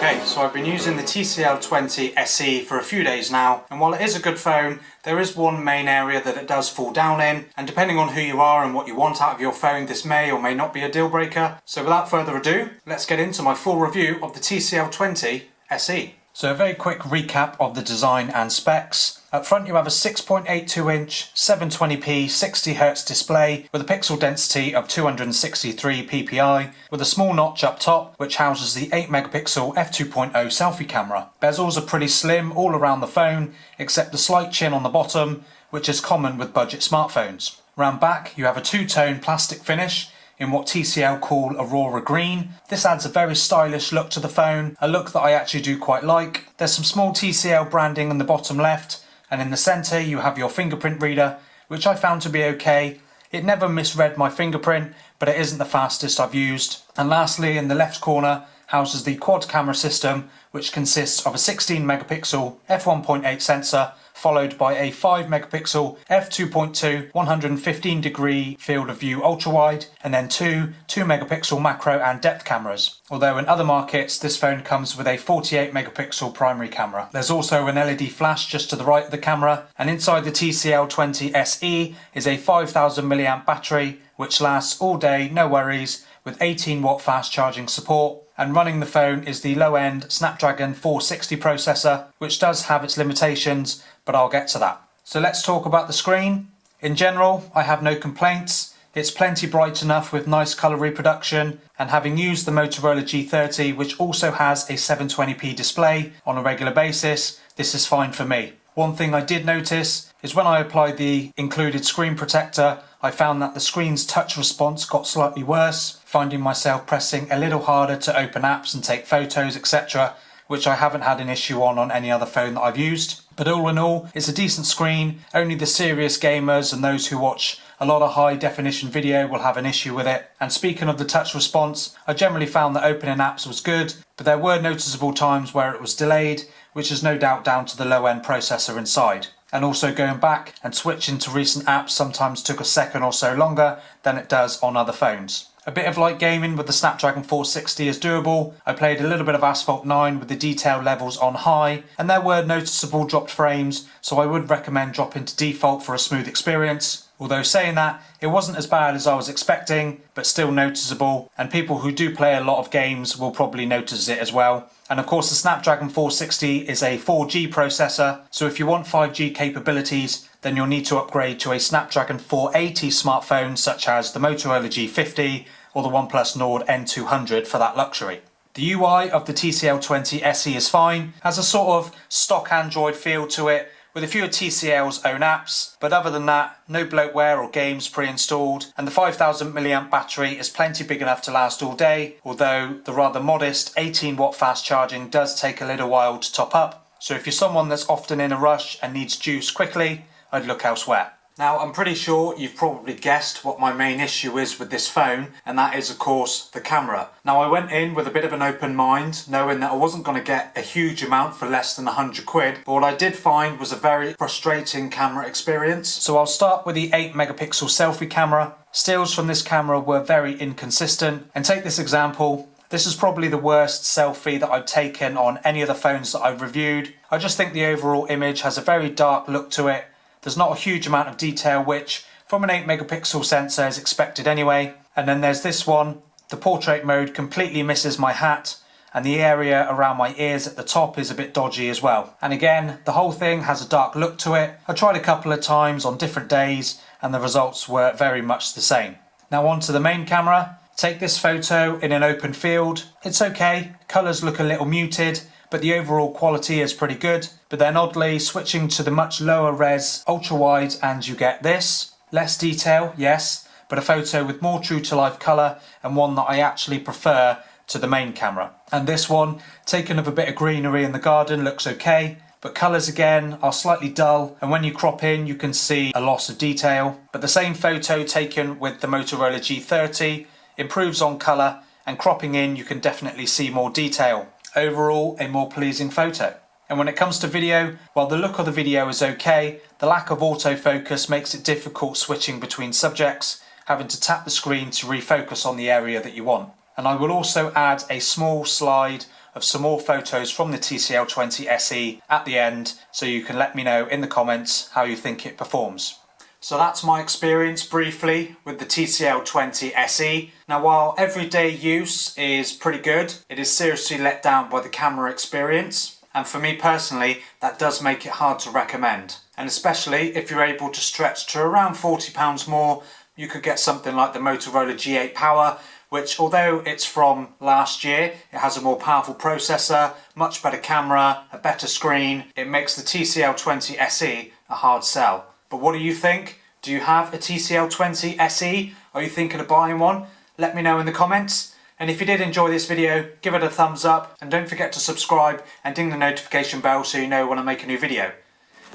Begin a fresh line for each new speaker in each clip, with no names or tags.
Okay, so I've been using the TCL 20 SE for a few days now, and while it is a good phone, there is one main area that it does fall down in, and depending on who you are and what you want out of your phone, this may or may not be a deal breaker. So without further ado, let's get into my full review of the TCL 20 SE. So a very quick recap of the design and specs. Up front you have a 6.82 inch 720p 60Hz display with a pixel density of 263 ppi with a small notch up top which houses the 8 megapixel f2.0 selfie camera. Bezels are pretty slim all around the phone except the slight chin on the bottom, which is common with budget smartphones. Round back you have a two-tone plastic finish in what TCL call Aurora Green. This adds a very stylish look to the phone, a look that I actually do quite like. There's some small TCL branding in the bottom left, and in the centre you have your fingerprint reader, which I found to be okay. It never misread my fingerprint, but it isn't the fastest I've used. And lastly, in the left corner houses the quad camera system, which consists of a 16 megapixel f1.8 sensor followed by a 5 megapixel f2.2 115 degree field of view ultra wide, and then two 2 megapixel macro and depth cameras. Although in other markets this phone comes with a 48 megapixel primary camera. There's also an LED flash just to the right of the camera, and inside the TCL 20 SE is a 5000 mAh battery which lasts all day, no worries, with 18 watt fast charging support. And running the phone is the low-end Snapdragon 460 processor, which does have its limitations, but I'll get to that. So let's talk about the screen. In general, I have no complaints. It's plenty bright enough with nice colour reproduction, and having used the Motorola G30, which also has a 720p display on a regular basis, this is fine for me. One thing I did notice is when I applied the included screen protector, I found that the screen's touch response got slightly worse, finding myself pressing a little harder to open apps and take photos, etc., which I haven't had an issue on any other phone that I've used. But all in all, it's a decent screen. Only the serious gamers and those who watch a lot of high definition video will have an issue with it. And speaking of the touch response, I generally found that opening apps was good, but there were noticeable times where it was delayed, which is no doubt down to the low end processor inside. And also going back and switching to recent apps sometimes took a second or so longer than it does on other phones. A bit of light gaming with the Snapdragon 460 is doable. I played a little bit of Asphalt 9 with the detail levels on high, and there were noticeable dropped frames, so I would recommend dropping to default for a smooth experience. Although saying that, it wasn't as bad as I was expecting, but still noticeable, and people who do play a lot of games will probably notice it as well. And of course the Snapdragon 460 is a 4G processor, so if you want 5G capabilities, then you'll need to upgrade to a Snapdragon 480 smartphone such as the Motorola G50 or the OnePlus Nord N200 for that luxury. The UI of the TCL 20 SE is fine, has a sort of stock Android feel to it, with a few of TCL's own apps, but other than that, no bloatware or games pre-installed, and the 5000 mAh battery is plenty big enough to last all day, although the rather modest 18 watt fast charging does take a little while to top up, so if you're someone that's often in a rush and needs juice quickly, I'd look elsewhere. Now, I'm pretty sure you've probably guessed what my main issue is with this phone, and that is of course the camera. Now, I went in with a bit of an open mind, knowing that I wasn't going to get a huge amount for less than 100 quid, but what I did find was a very frustrating camera experience. So I'll start with the 8 megapixel selfie camera. Stills from this camera were very inconsistent, and take this example. This is probably the worst selfie that I've taken on any of the phones that I've reviewed. I just think the overall image has a very dark look to it. There's not a huge amount of detail, which from an 8 megapixel sensor is expected anyway. And then there's this one. The portrait mode completely misses my hat, and the area around my ears at the top is a bit dodgy as well. And again, the whole thing has a dark look to it. I tried a couple of times on different days and the results were very much the same. Now on to the main camera. Take this photo in an open field. It's okay, colours look a little muted, but the overall quality is pretty good. But then oddly, switching to the much lower res ultra wide and you get this. Less detail, yes, but a photo with more true to life colour, and one that I actually prefer to the main camera. And this one, taken of a bit of greenery in the garden, looks okay, but colours again are slightly dull, and when you crop in you can see a loss of detail. But the same photo taken with the Motorola G30 improves on colour, and cropping in you can definitely see more detail. Overall, a more pleasing photo. And when it comes to video, while the look of the video is okay, the lack of autofocus makes it difficult switching between subjects, having to tap the screen to refocus on the area that you want. And I will also add a small slide of some more photos from the TCL 20 SE at the end, so you can let me know in the comments how you think it performs. So that's my experience briefly with the TCL 20 SE. Now while everyday use is pretty good, it is seriously let down by the camera experience. And for me personally, that does make it hard to recommend. And especially if you're able to stretch to around £40 more, you could get something like the Motorola G8 Power, which although it's from last year, it has a more powerful processor, much better camera, a better screen. It makes the TCL 20 SE a hard sell. But what do you think? Do you have a TCL 20 SE? Are you thinking of buying one? Let me know in the comments. And if you did enjoy this video, give it a thumbs up and don't forget to subscribe and ding the notification bell so you know when I make a new video.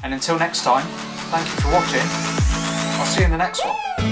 And until next time, thank you for watching. I'll see you in the next one.